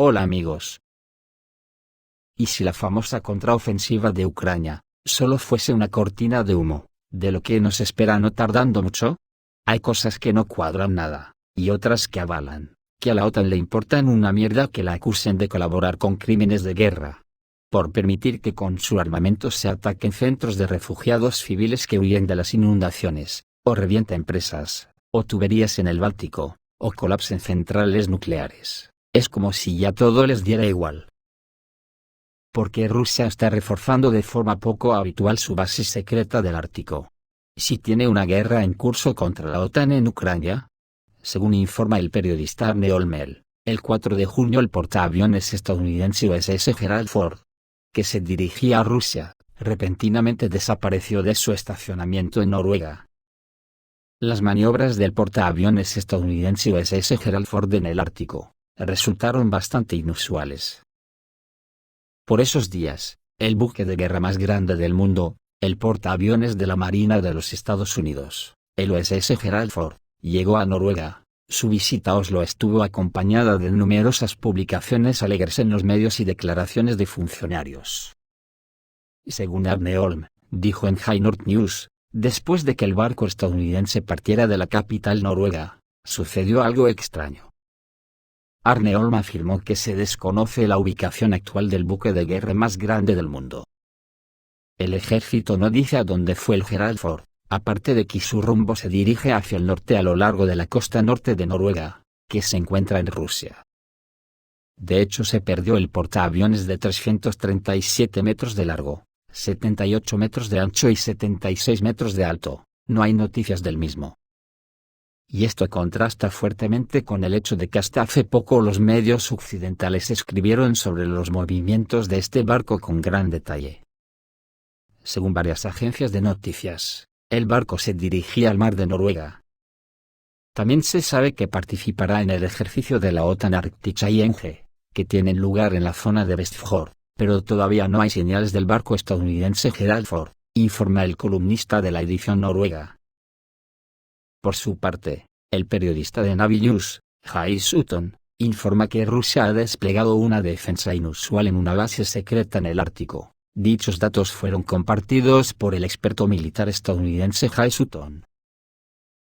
Hola amigos. ¿Y si la famosa contraofensiva de Ucrania solo fuese una cortina de humo, de lo que nos espera no tardando mucho? Hay cosas que no cuadran nada, y otras que avalan, que a la OTAN le importan una mierda que la acusen de colaborar con crímenes de guerra, por permitir que con su armamento se ataquen centros de refugiados civiles que huyen de las inundaciones, o revienta empresas, o tuberías en el Báltico, o colapsen centrales nucleares. Es como si ya todo les diera igual. Porque Rusia está reforzando de forma poco habitual su base secreta del Ártico. Si tiene una guerra en curso contra la OTAN en Ucrania. Según informa el periodista Arne Olmel, el 4 de junio el portaaviones estadounidense USS Gerald Ford, que se dirigía a Rusia, repentinamente desapareció de su estacionamiento en Noruega. Las maniobras del portaaviones estadounidense USS Gerald Ford en el Ártico resultaron bastante inusuales. Por esos días, el buque de guerra más grande del mundo, el portaaviones de la Marina de los Estados Unidos, el USS Gerald Ford, llegó a Noruega. Su visita a Oslo estuvo acompañada de numerosas publicaciones alegres en los medios y declaraciones de funcionarios. Según Arne Holm, dijo en High North News, después de que el barco estadounidense partiera de la capital noruega, sucedió algo extraño. Arne Holm afirmó que se desconoce la ubicación actual del buque de guerra más grande del mundo. El ejército no dice a dónde fue el Gerald Ford, aparte de que su rumbo se dirige hacia el norte a lo largo de la costa norte de Noruega, que se encuentra en Rusia. De hecho se perdió el portaaviones de 337 metros de largo, 78 metros de ancho y 76 metros de alto, no hay noticias del mismo. Y esto contrasta fuertemente con el hecho de que hasta hace poco los medios occidentales escribieron sobre los movimientos de este barco con gran detalle. Según varias agencias de noticias, el barco se dirigía al mar de Noruega. También se sabe que participará en el ejercicio de la OTAN Arctic Challenge, que tiene lugar en la zona de Vestfjord, pero todavía no hay señales del barco estadounidense Gerald Ford, informa el columnista de la edición noruega. Por su parte, el periodista de Navy News, Jay Sutton, informa que Rusia ha desplegado una defensa inusual en una base secreta en el Ártico. Dichos datos fueron compartidos por el experto militar estadounidense Jay Sutton.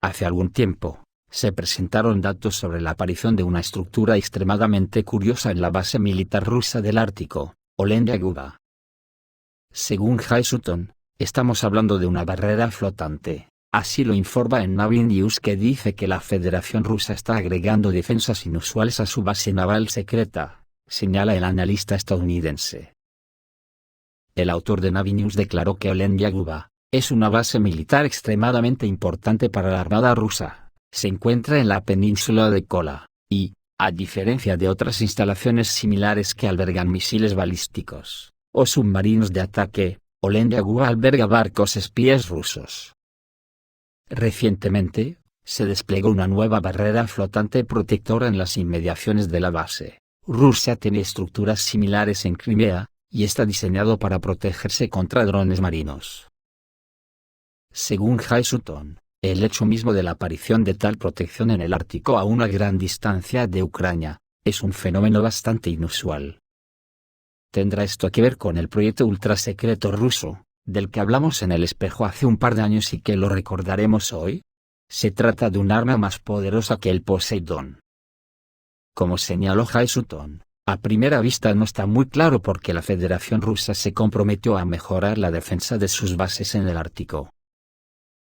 Hace algún tiempo, se presentaron datos sobre la aparición de una estructura extremadamente curiosa en la base militar rusa del Ártico, Olenya Guba. Según Jay Sutton, estamos hablando de una barrera flotante. Así lo informa en Navy News, que dice que la Federación Rusa está agregando defensas inusuales a su base naval secreta, señala el analista estadounidense. El autor de Navy News declaró que Olenya Guba es una base militar extremadamente importante para la Armada rusa, se encuentra en la península de Kola, y, a diferencia de otras instalaciones similares que albergan misiles balísticos o submarinos de ataque, Olenya Guba alberga barcos espías rusos. Recientemente, se desplegó una nueva barrera flotante protectora en las inmediaciones de la base. Rusia tiene estructuras similares en Crimea, y está diseñado para protegerse contra drones marinos. Según Jay Sutton, el hecho mismo de la aparición de tal protección en el Ártico a una gran distancia de Ucrania, es un fenómeno bastante inusual. ¿Tendrá esto que ver con el proyecto ultrasecreto ruso, del que hablamos en el espejo hace un par de años y que lo recordaremos hoy? Se trata de un arma más poderosa que el Poseidón. Como señaló Jay Sutton, a primera vista no está muy claro por qué la Federación Rusa se comprometió a mejorar la defensa de sus bases en el Ártico.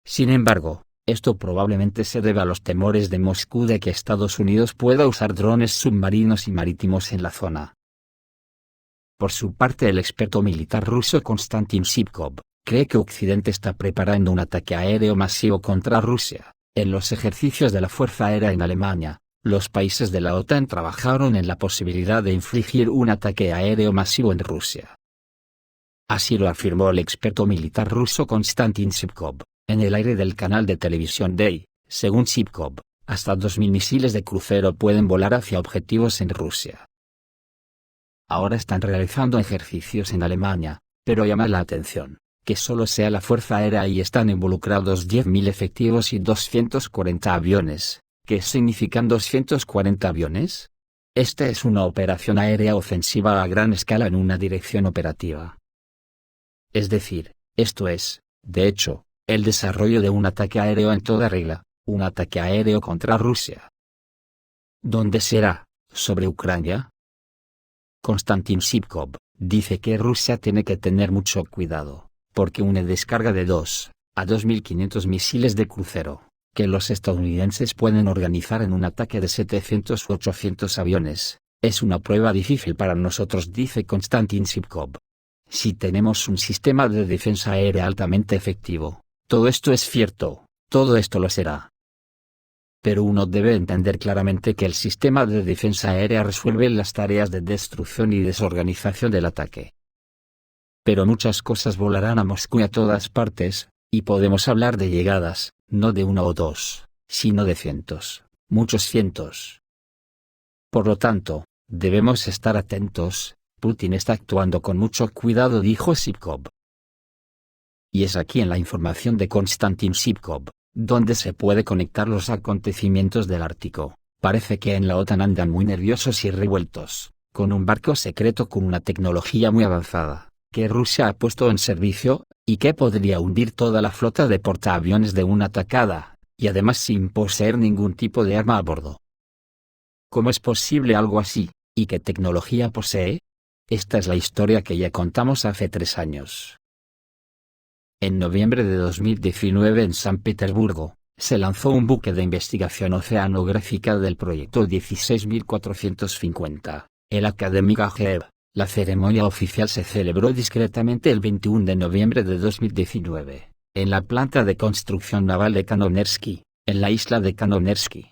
Sin embargo, esto probablemente se debe a los temores de Moscú de que Estados Unidos pueda usar drones submarinos y marítimos en la zona. Por su parte, el experto militar ruso Konstantin Sivkov cree que Occidente está preparando un ataque aéreo masivo contra Rusia. En los ejercicios de la Fuerza Aérea en Alemania, los países de la OTAN trabajaron en la posibilidad de infligir un ataque aéreo masivo en Rusia. Así lo afirmó el experto militar ruso Konstantin Sivkov, en el aire del canal de televisión Day. Según Sivkov, hasta 2000 misiles de crucero pueden volar hacia objetivos en Rusia. Ahora están realizando ejercicios en Alemania, pero llama la atención que solo sea la Fuerza Aérea y están involucrados 10.000 efectivos y 240 aviones. ¿Qué significan 240 aviones? Esta es una operación aérea ofensiva a gran escala en una dirección operativa. Es decir, esto es, de hecho, el desarrollo de un ataque aéreo en toda regla, un ataque aéreo contra Rusia. ¿Dónde será? ¿Sobre Ucrania? Konstantin Sivkov dice que Rusia tiene que tener mucho cuidado, porque una descarga de 2 a 2.500 misiles de crucero, que los estadounidenses pueden organizar en un ataque de 700 u 800 aviones, es una prueba difícil para nosotros, dice Konstantin Sivkov. Si tenemos un sistema de defensa aérea altamente efectivo, todo esto es cierto, todo esto lo será. Pero uno debe entender claramente que el sistema de defensa aérea resuelve las tareas de destrucción y desorganización del ataque. Pero muchas cosas volarán a Moscú y a todas partes, y podemos hablar de llegadas, no de 1 o 2, sino de cientos, muchos cientos. Por lo tanto, debemos estar atentos. Putin está actuando con mucho cuidado, dijo Sivkov. Y es aquí en la información de Konstantin Sivkov, donde se puede conectar los acontecimientos del Ártico. Parece que en la OTAN andan muy nerviosos y revueltos, con un barco secreto con una tecnología muy avanzada, que Rusia ha puesto en servicio, y que podría hundir toda la flota de portaaviones de una tacada, y además sin poseer ningún tipo de arma a bordo. ¿Cómo es posible algo así? ¿Y qué tecnología posee? Esta es la historia que ya contamos hace 3 años. En noviembre de 2019 en San Petersburgo, se lanzó un buque de investigación oceanográfica del proyecto 16450, el Akademik Agev. La ceremonia oficial se celebró discretamente el 21 de noviembre de 2019, en la planta de construcción naval de Kanonersky, en la isla de Kanonersky.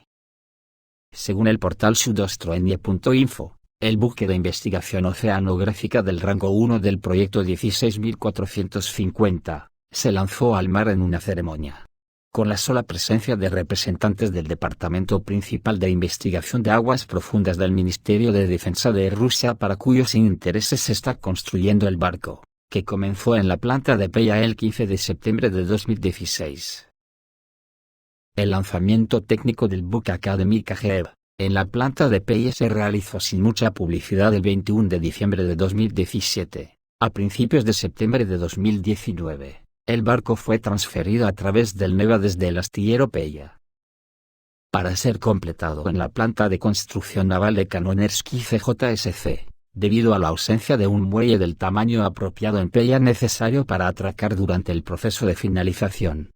Según el portal sudostroenie.info, el buque de investigación oceanográfica del rango 1 del proyecto 16450, se lanzó al mar en una ceremonia, con la sola presencia de representantes del Departamento Principal de Investigación de Aguas Profundas del Ministerio de Defensa de Rusia, para cuyos intereses se está construyendo el barco, que comenzó en la planta de Peya el 15 de septiembre de 2016. El lanzamiento técnico del buque Akademik Agev en la planta de Peya se realizó sin mucha publicidad el 21 de diciembre de 2017. A principios de septiembre de 2019, el barco fue transferido a través del Neva desde el astillero Peya, para ser completado en la planta de construcción naval de Kanonersky CJSC, debido a la ausencia de un muelle del tamaño apropiado en Peya necesario para atracar durante el proceso de finalización.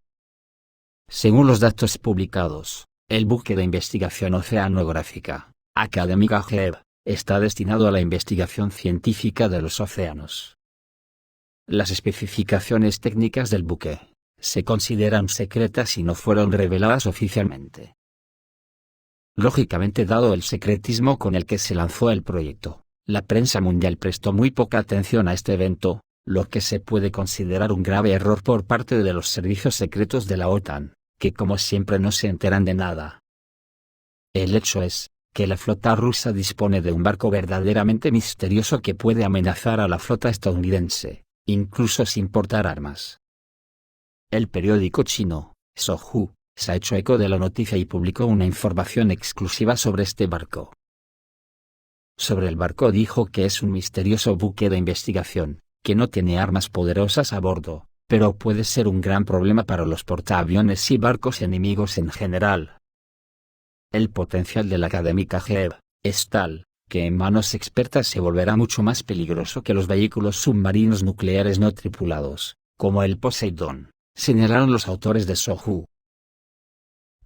Según los datos publicados, el buque de investigación oceanográfica, Akademik Agev, está destinado a la investigación científica de los océanos. Las especificaciones técnicas del buque se consideran secretas y no fueron reveladas oficialmente. Lógicamente, dado el secretismo con el que se lanzó el proyecto, la prensa mundial prestó muy poca atención a este evento, lo que se puede considerar un grave error por parte de los servicios secretos de la OTAN, que como siempre no se enteran de nada. El hecho es que la flota rusa dispone de un barco verdaderamente misterioso que puede amenazar a la flota estadounidense, incluso sin portar armas. El periódico chino, Sohu, se ha hecho eco de la noticia y publicó una información exclusiva sobre este barco. Sobre el barco dijo que es un misterioso buque de investigación, que no tiene armas poderosas a bordo, pero puede ser un gran problema para los portaaviones y barcos enemigos en general. El potencial del Akademik Agev es tal, que en manos expertas se volverá mucho más peligroso que los vehículos submarinos nucleares no tripulados, como el Poseidón, señalaron los autores de Sohu.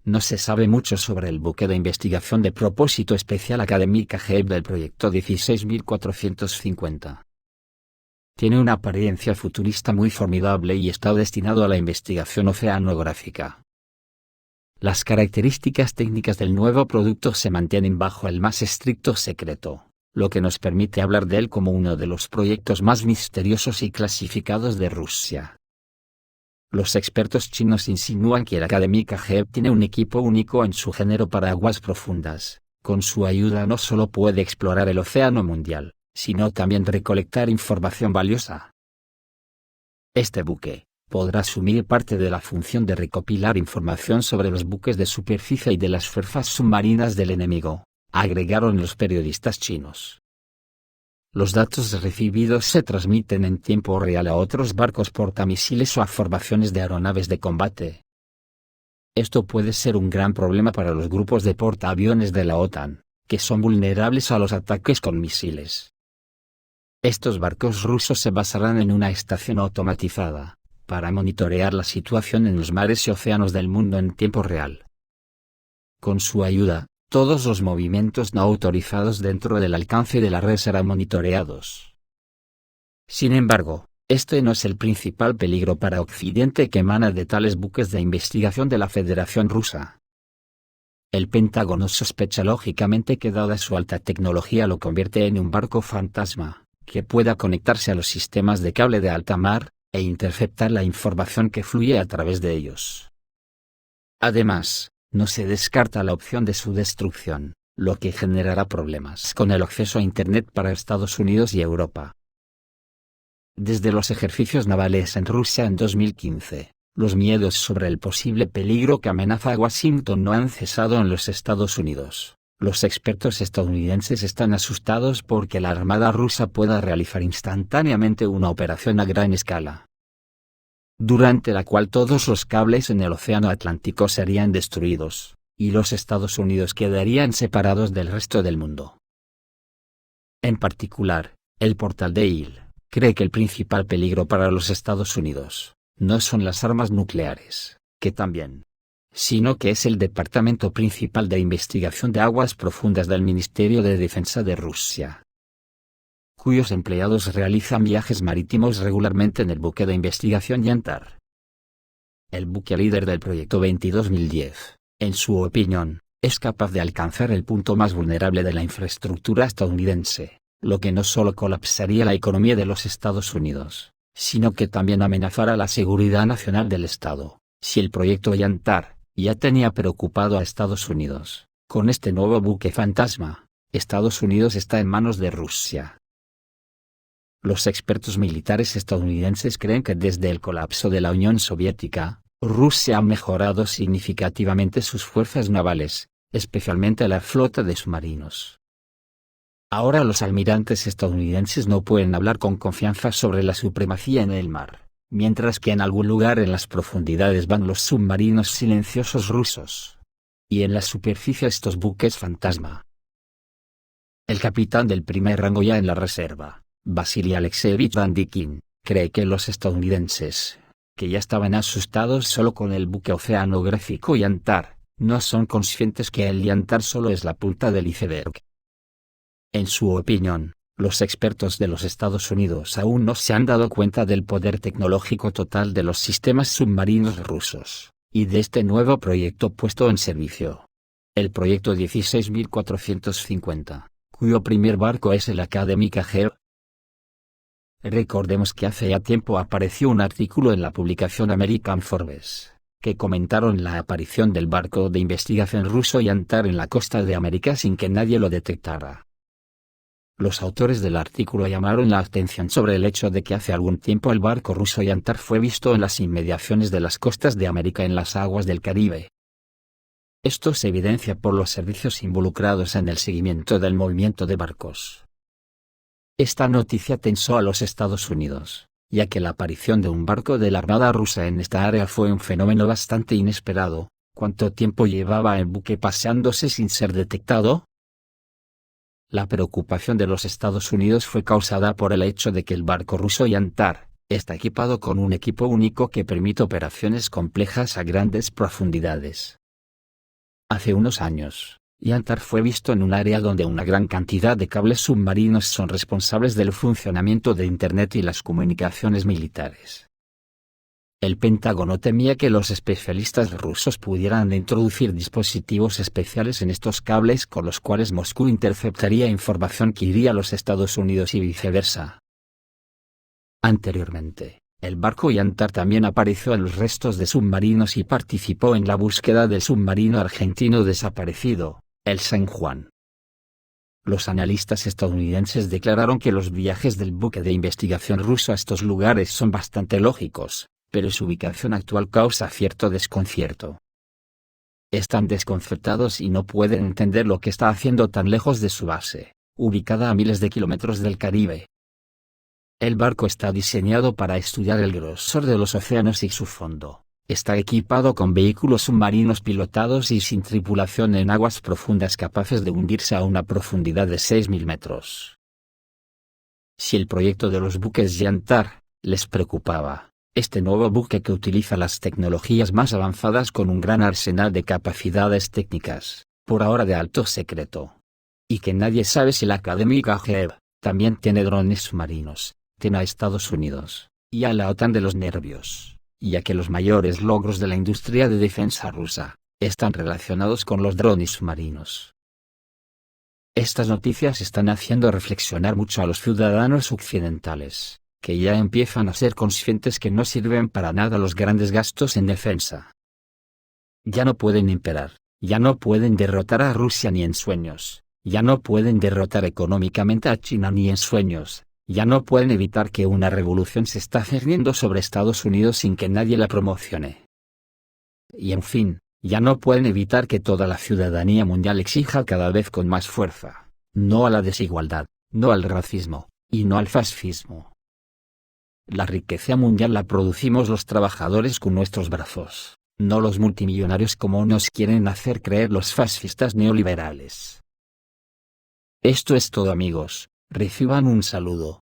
No se sabe mucho sobre el buque de investigación de propósito especial Akademik Agev del proyecto 16450. Tiene una apariencia futurista muy formidable y está destinado a la investigación oceanográfica. Las características técnicas del nuevo producto se mantienen bajo el más estricto secreto, lo que nos permite hablar de él como uno de los proyectos más misteriosos y clasificados de Rusia. Los expertos chinos insinúan que el Akademik Agev tiene un equipo único en su género para aguas profundas. Con su ayuda no solo puede explorar el océano mundial, sino también recolectar información valiosa. Este buque podrá asumir parte de la función de recopilar información sobre los buques de superficie y de las fuerzas submarinas del enemigo, agregaron los periodistas chinos. Los datos recibidos se transmiten en tiempo real a otros barcos portamisiles o a formaciones de aeronaves de combate. Esto puede ser un gran problema para los grupos de portaaviones de la OTAN, que son vulnerables a los ataques con misiles. Estos barcos rusos se basarán en una estación automatizada, para monitorear la situación en los mares y océanos del mundo en tiempo real. Con su ayuda, todos los movimientos no autorizados dentro del alcance de la red serán monitoreados. Sin embargo, este no es el principal peligro para Occidente que emana de tales buques de investigación de la Federación Rusa. El Pentágono sospecha lógicamente que dada su alta tecnología lo convierte en un barco fantasma, que pueda conectarse a los sistemas de cable de alta mar, e interceptar la información que fluye a través de ellos. Además, no se descarta la opción de su destrucción, lo que generará problemas con el acceso a Internet para Estados Unidos y Europa. Desde los ejercicios navales en Rusia en 2015, los miedos sobre el posible peligro que amenaza a Washington no han cesado en los Estados Unidos. Los expertos estadounidenses están asustados porque la Armada rusa pueda realizar instantáneamente una operación a gran escala, durante la cual todos los cables en el Océano Atlántico serían destruidos, y los Estados Unidos quedarían separados del resto del mundo. En particular, el portal Dale cree que el principal peligro para los Estados Unidos no son las armas nucleares, que también, sino que es el Departamento Principal de Investigación de Aguas Profundas del Ministerio de Defensa de Rusia, cuyos empleados realizan viajes marítimos regularmente en el buque de investigación Yantar. El buque líder del proyecto 2010, en su opinión, es capaz de alcanzar el punto más vulnerable de la infraestructura estadounidense, lo que no solo colapsaría la economía de los Estados Unidos, sino que también amenazará la seguridad nacional del Estado. Si el proyecto Yantar ya tenía preocupado a Estados Unidos, con este nuevo buque fantasma, Estados Unidos está en manos de Rusia. Los expertos militares estadounidenses creen que desde el colapso de la Unión Soviética, Rusia ha mejorado significativamente sus fuerzas navales, especialmente la flota de submarinos. Ahora los almirantes estadounidenses no pueden hablar con confianza sobre la supremacía en el mar, mientras que en algún lugar en las profundidades van los submarinos silenciosos rusos. Y en la superficie estos buques fantasma. El capitán del primer rango ya en la reserva, Vasily Alexeyevich Vandikin, cree que los estadounidenses, que ya estaban asustados solo con el buque oceanográfico Yantar, no son conscientes que el Yantar solo es la punta del iceberg. En su opinión, los expertos de los Estados Unidos aún no se han dado cuenta del poder tecnológico total de los sistemas submarinos rusos, y de este nuevo proyecto puesto en servicio. El proyecto 16.450, cuyo primer barco es el Academic Ager. Recordemos que hace ya tiempo apareció un artículo en la publicación American Forbes, que comentaron la aparición del barco de investigación ruso Yantar en la costa de América sin que nadie lo detectara. Los autores del artículo llamaron la atención sobre el hecho de que hace algún tiempo el barco ruso Yantar fue visto en las inmediaciones de las costas de América en las aguas del Caribe. Esto se evidencia por los servicios involucrados en el seguimiento del movimiento de barcos. Esta noticia tensó a los Estados Unidos, ya que la aparición de un barco de la Armada rusa en esta área fue un fenómeno bastante inesperado. ¿Cuánto tiempo llevaba el buque paseándose sin ser detectado? La preocupación de los Estados Unidos fue causada por el hecho de que el barco ruso Yantar está equipado con un equipo único que permite operaciones complejas a grandes profundidades. Hace unos años, Yantar fue visto en un área donde una gran cantidad de cables submarinos son responsables del funcionamiento de Internet y las comunicaciones militares. El Pentágono temía que los especialistas rusos pudieran introducir dispositivos especiales en estos cables con los cuales Moscú interceptaría información que iría a los Estados Unidos y viceversa. Anteriormente, el barco Yantar también apareció en los restos de submarinos y participó en la búsqueda del submarino argentino desaparecido, el San Juan. Los analistas estadounidenses declararon que los viajes del buque de investigación ruso a estos lugares son bastante lógicos, pero su ubicación actual causa cierto desconcierto. Están desconcertados y no pueden entender lo que está haciendo tan lejos de su base, ubicada a miles de kilómetros del Caribe. El barco está diseñado para estudiar el grosor de los océanos y su fondo. Está equipado con vehículos submarinos pilotados y sin tripulación en aguas profundas capaces de hundirse a una profundidad de 6.000 metros. Si el proyecto de los buques Yantar les preocupaba, este nuevo buque que utiliza las tecnologías más avanzadas con un gran arsenal de capacidades técnicas, por ahora de alto secreto. Y que nadie sabe si la Académica Geb también tiene drones submarinos, tiene a Estados Unidos y a la OTAN de los nervios, ya que los mayores logros de la industria de defensa rusa están relacionados con los drones submarinos. Estas noticias están haciendo reflexionar mucho a los ciudadanos occidentales, que ya empiezan a ser conscientes que no sirven para nada los grandes gastos en defensa. Ya no pueden imperar, ya no pueden derrotar a Rusia ni en sueños, ya no pueden derrotar económicamente a China ni en sueños, ya no pueden evitar que una revolución se está cerniendo sobre Estados Unidos sin que nadie la promocione. Y en fin, ya no pueden evitar que toda la ciudadanía mundial exija cada vez con más fuerza, no a la desigualdad, no al racismo, y no al fascismo. La riqueza mundial la producimos los trabajadores con nuestros brazos, no los multimillonarios como nos quieren hacer creer los fascistas neoliberales. Esto es todo, amigos, reciban un saludo.